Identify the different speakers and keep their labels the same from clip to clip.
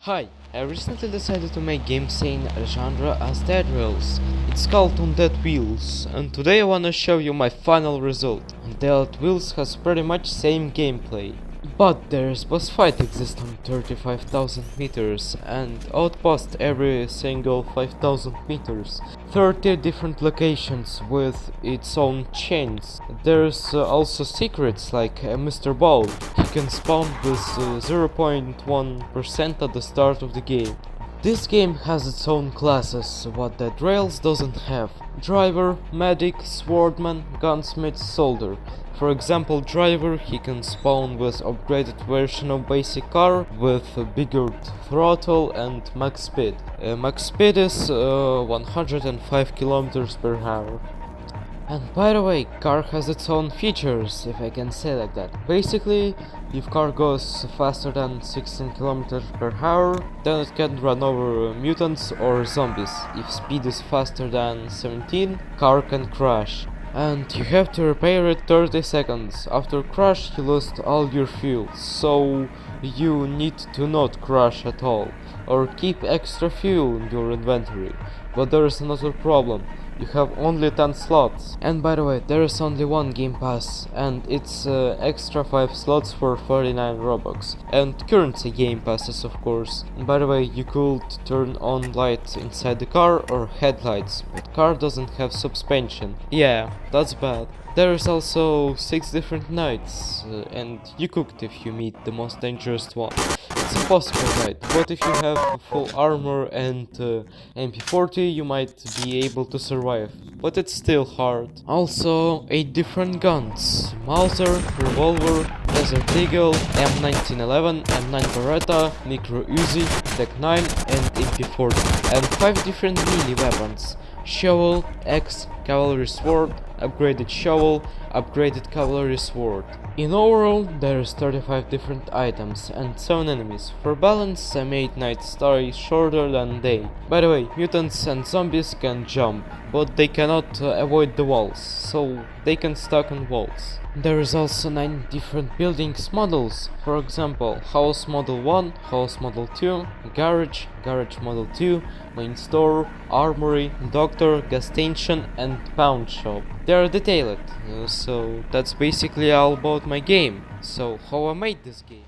Speaker 1: Hi, I recently decided to make game same genre as Dead Wheels. It's called Undead Wheels, and today I wanna show you my final result. Undead Wheels has pretty much same gameplay, but there's boss fight exists on 35,000 meters and outpost every single 5,000 meters. 30 different locations with its own chains. There's also secrets like Mr. Ball. He can spawn with 0.1% at the start of the game. This game has its own classes, what Dead Rails doesn't have. Driver, medic, swordman, gunsmith, soldier. For example, driver, he can spawn with upgraded version of basic car with a bigger throttle and max speed. Max speed is 105 kilometers per hour. And by the way, car has its own features, if I can say like that. Basically, if car goes faster than 16 kilometers per hour, then it can run over mutants or zombies. If speed is faster than 17, car can crash. And you have to repair it 30 seconds. After crash, you lost all your fuel, so you need to not crash at all, or keep extra fuel in your inventory. But there is another problem. You have only 10 slots. And by the way, there is only one game pass, and it's extra 5 slots for 49 Robux. And currency game passes, of course. And by the way, you could turn on lights inside the car or headlights, but car doesn't have suspension. Yeah, that's bad. There is also 6 different nights, and you cooked if you meet the most dangerous one. It's impossible night. What if you have full armor and MP40, you might be able to survive, but it's still hard. Also, 8 different guns: Mauser, revolver, Desert Eagle, M1911, M9 Beretta, Micro Uzi, Tech 9 and MP40, and 5 different melee weapons: shovel, axe, cavalry sword, upgraded shovel, upgraded cavalry sword. In overall, there is 35 different items and 7 enemies. For balance, I made night story shorter than day. By the way, mutants and zombies can jump, but they cannot avoid the walls, so they can stuck on walls. There is also 9 different buildings models. For example, house model 1, house model 2, garage, garage model 2, main store, armory, doctor, gas station and pawn shop. They are detailed, so that's basically all about my game. So how I made this game?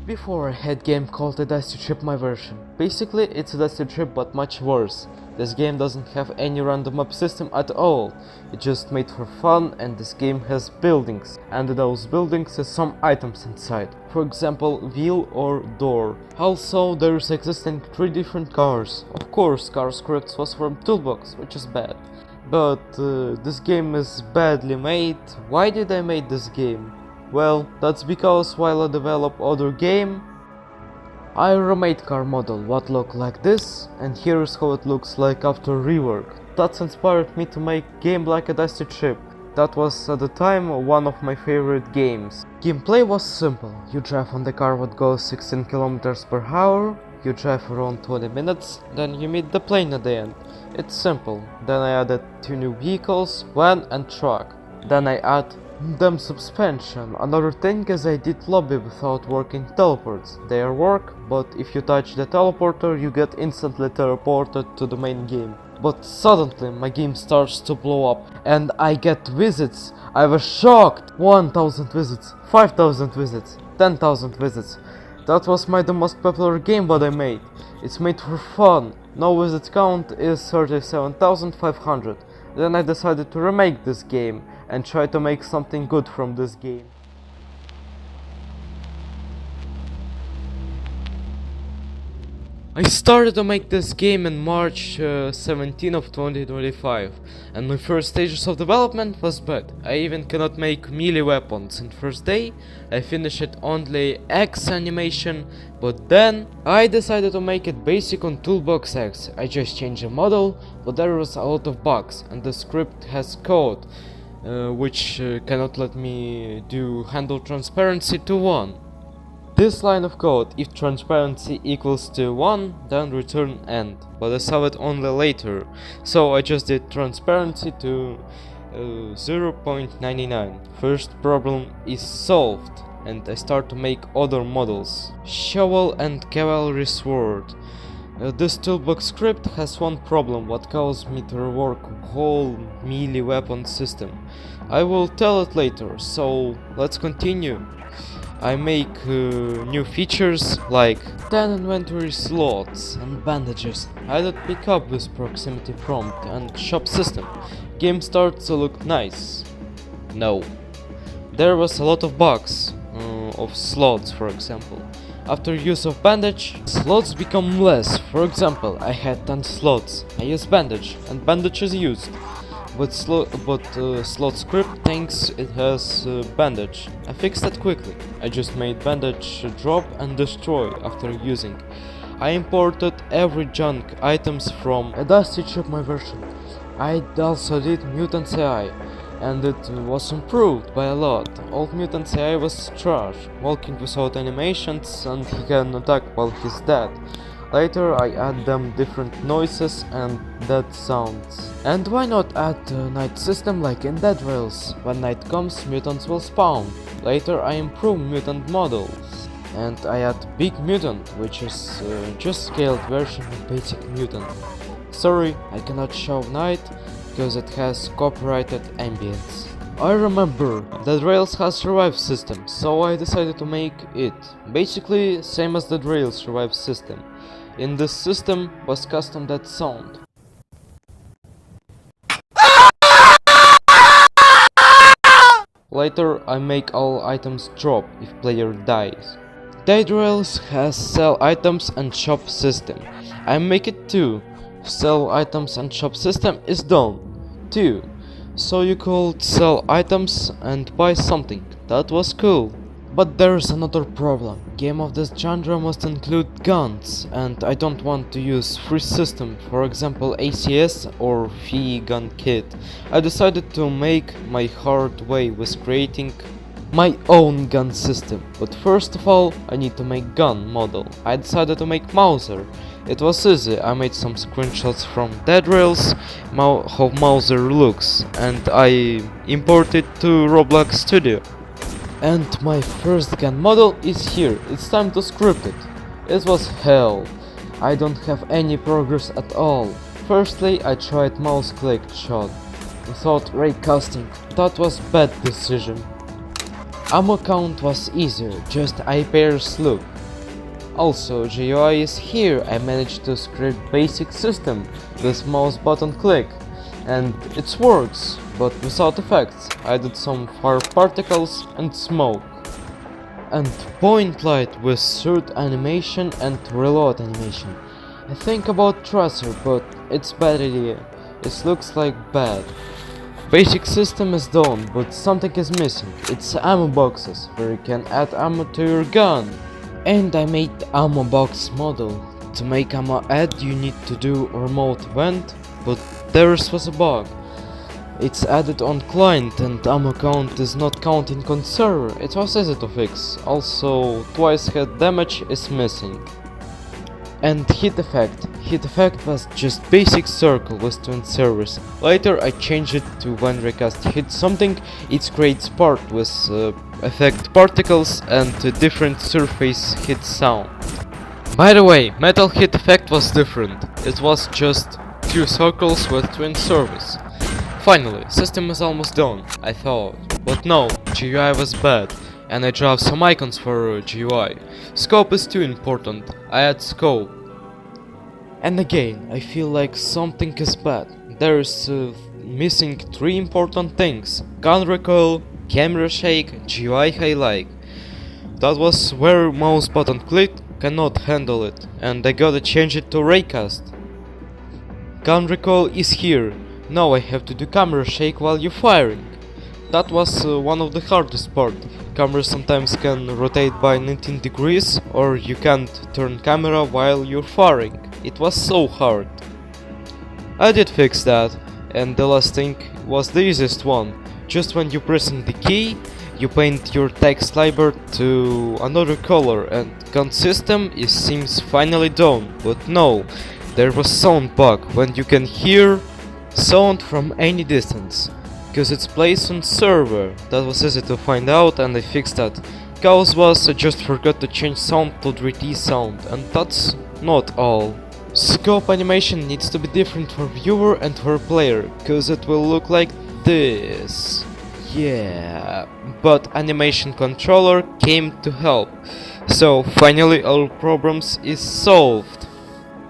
Speaker 1: Before I had game called a Dusty Trip my version. Basically it's a Dusty Trip but much worse. This game doesn't have any random map system at all. It's just made for fun, and this game has buildings, and in those buildings is some items inside. For example, wheel or door. Also there's existing 3 different cars. Of course car scripts was from Toolbox, which is bad. But this game is badly made. Why did I make this game? Well, that's because while I develop other game, I remade car model what look like this, and here's how it looks like after rework. That's inspired me to make game like a Dusty Trip. That was at the time one of my favorite games. Gameplay was simple. You drive on the car that goes 16 kilometers per hour, you drive around 20 minutes, then you meet the plane at the end. It's simple. Then I added 2 new vehicles, van and truck. Then I add them suspension. Another thing is I did lobby without working teleports. They work, but if you touch the teleporter you get instantly teleported to the main game. But suddenly my game starts to blow up and I get visits. I was shocked. 1000 visits, 5000 visits, 10,000 visits. That was the most popular game what I made. It's made for fun. Now visit count is 37,500. Then I decided to remake this game and try to make something good from this game. I started to make this game in March 17 of 2025, and my first stages of development was bad. I even cannot make melee weapons. In first day I finished it only X animation, but then I decided to make it basic on Toolbox X. I just changed the model, but there was a lot of bugs and the script has code which cannot let me do handle transparency to 1. This line of code, if transparency equals to 1, then return end, but I saw it only later, so I just did transparency to 0.99. First problem is solved, and I start to make other models. Shovel and cavalry sword. This toolbox script has one problem what caused me to rework whole melee weapon system. I will tell it later, so let's continue. I make new features like 10 inventory slots and bandages. I did pick up with proximity prompt and shop system. Game starts to look nice. No. There was a lot of bugs of slots, for example. After use of bandage, slots become less. For example, I had 10 slots. I use bandage and bandage is used. But slot script thinks it has bandage. I fixed that quickly. I just made bandage drop and destroy after using. I imported every junk items from a dusty chip my version. I also did mutant AI, and it was improved by a lot. Old mutant AI was trash, walking without animations, and he can attack while he's dead. Later I add them different noises and dead sounds. And why not add a night system like in Undead Wheels? When night comes, mutants will spawn. Later I improve mutant models. And I add Big Mutant, which is just scaled version of Basic Mutant. Sorry, I cannot show night, because it has copyrighted ambience. I remember that Rails has revive system, so I decided to make it. Basically, same as the Rails revive system. In this system was custom that sound. Later I make all items drop if player dies. Dead Rails has sell items and shop system. I make it too. Sell items and shop system is done too. So you could sell items and buy something. That was cool. But there's another problem. Game of this genre must include guns, and I don't want to use free system, for example ACS or free gun kit. I decided to make my hard way with creating my own gun system. But first of all, I need to make gun model. I decided to make Mauser. It was easy. I made some screenshots from Dead Rails, how Mauser looks, and I imported to Roblox Studio. And my first gun model is here. It's time to script it. It was hell. I don't have any progress at all. Firstly, I tried mouse click shot without raycasting. That was bad decision. Ammo count was easier, just eye pairs look. Also, GUI is here. I managed to script basic system with mouse button click, and it works, but without effects. I did some fire particles and smoke. And point light with shoot animation and reload animation. I think about tracer, but it's bad idea. It looks like bad. Basic system is done, but something is missing. It's ammo boxes, where you can add ammo to your gun. And I made ammo box model. To make ammo add you need to do remote vent, but there was a bug. It's added on client and ammo count is not counting on server. It was easy to fix. Also, twice hit damage is missing. And hit effect. Hit effect was just basic circle with twin servers. Later I changed it to when recast hit something, it creates part with effect particles and a different surface hit sound. By the way, metal hit effect was different. It was just few circles with twin servers. Finally, system is almost done, I thought. But no, GUI was bad, and I draw some icons for GUI. Scope is too important, I add scope. And again, I feel like something is bad. There is missing 3 important things: gun recoil, camera shake, GUI highlight. That was where mouse button click cannot handle it, and I gotta change it to raycast. Gun recoil is here. Now I have to do camera shake while you're firing. That was one of the hardest part. Camera sometimes can rotate by 19 degrees, or you can't turn camera while you're firing. It was so hard. I did fix that, and the last thing was the easiest one. Just when you're pressing the key, you paint your text library to another color, and gun system seems finally done. But no, there was sound bug when you can hear sound from any distance, because it's placed on server. That was easy to find out and I fixed that. Cause was I just forgot to change sound to 3D sound, and that's not all. Scope animation needs to be different for viewer and for player, cause it will look like this. Yeah, but animation controller came to help. So finally all problems is solved.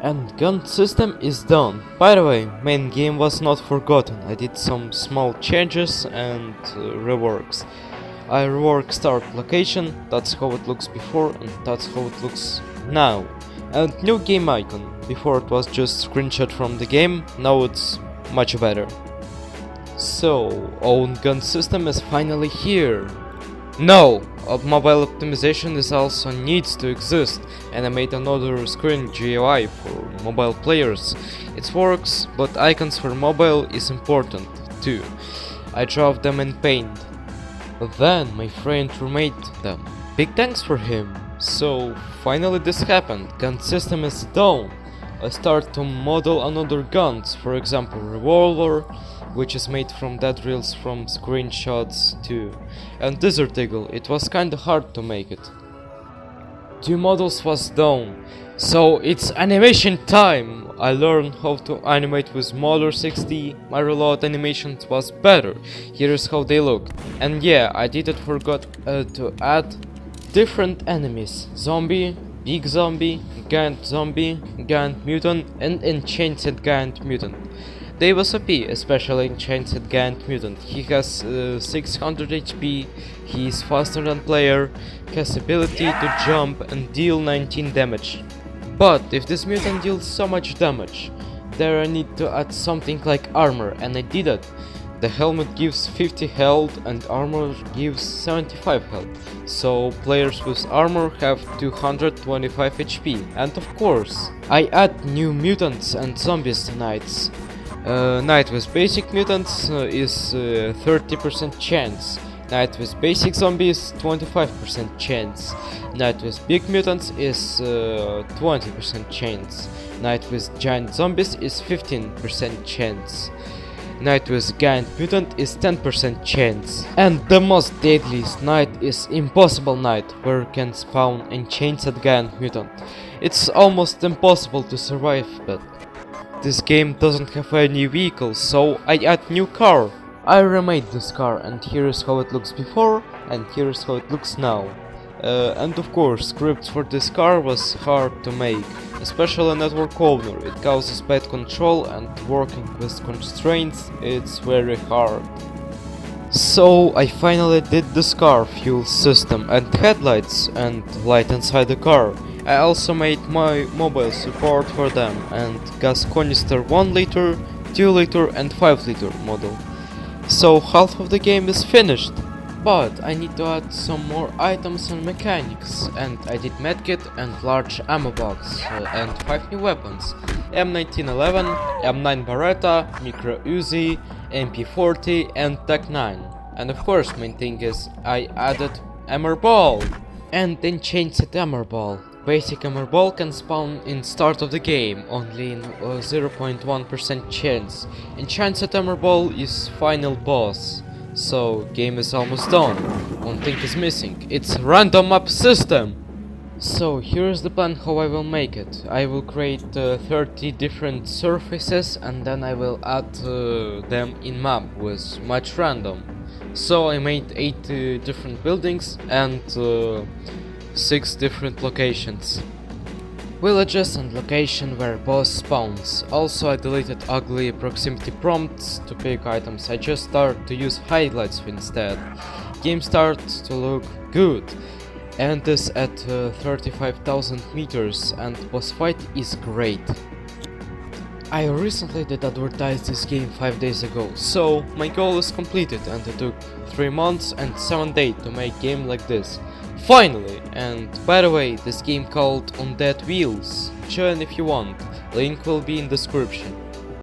Speaker 1: And gun system is done. By the way, main game was not forgotten. I did some small changes and reworks. I rework start location, that's how it looks before and that's how it looks now. And new game icon. Before it was just screenshot from the game, now it's much better. So, own gun system is finally here. No! Mobile optimization is also needs to exist, and I made another screen GUI for mobile players. It works, but icons for mobile is important too. I draw them in Paint. Then my friend remade them. Big thanks for him. So finally this happened. Gun system is done. I start to model another guns, for example revolver, which is made from dead reels from screenshots too. And Desert Eagle, it was kinda hard to make it. 2 models was done. So it's animation time! I learned how to animate with Model 60, my reload animations was better. Here is how they look. And yeah, I didn't forget to add different enemies. Zombie, Big Zombie, Giant Mutant and Enchanted Giant Mutant. They was OP, especially Enchanted Giant Mutant. He has 600 HP, he is faster than player, has ability to jump and deal 19 damage. But if this mutant deals so much damage, there I need to add something like armor, and I did it. The helmet gives 50 health and armor gives 75 health, so players with armor have 225 HP. And of course, I add new mutants and zombies tonight. Knight with basic mutants is 30% chance. Knight with basic zombies 25% chance. Knight with big mutants is 20% chance. Knight with giant zombies is 15% chance. Knight with giant mutant is 10% chance. And the most deadliest knight is Impossible Knight, where you can spawn enchanted giant mutant. It's almost impossible to survive, but this game doesn't have any vehicles, so I add new car. I remade this car, and here is how it looks before, and here is how it looks now. And of course, scripts for this car was hard to make, especially network owner. It causes bad control, and working with constraints, it's very hard. So I finally did this car fuel system and headlights and light inside the car. I also made my mobile support for them and gas canister 1 liter, 2 liter and 5 liter model. So half of the game is finished, but I need to add some more items and mechanics, and I did medkit and large ammo box and 5 new weapons: M1911, M9 Beretta, Micro Uzi, MP40 and Tech 9. And of course main thing is I added Hammer Ball and Enchanted Hammer Ball. Basic Hammer Ball can spawn in start of the game, only in 0.1% chance. Enchanted Hammer Ball is final boss, so game is almost done. One thing is missing, it's random map system! So here is the plan how I will make it. I will create 30 different surfaces and then I will add them in map with much random. So I made 8 different buildings and 6 different locations. Villages and location where boss spawns. Also I deleted ugly proximity prompts to pick items. I just started to use highlights instead. Game starts to look good and is at 35,000 meters and boss fight is great. I recently did advertise this game 5 days ago, so my goal is completed and it took 3 months and 7 days to make a game like this. Finally! And by the way, this game called Undead Wheels. Join if you want, link will be in description.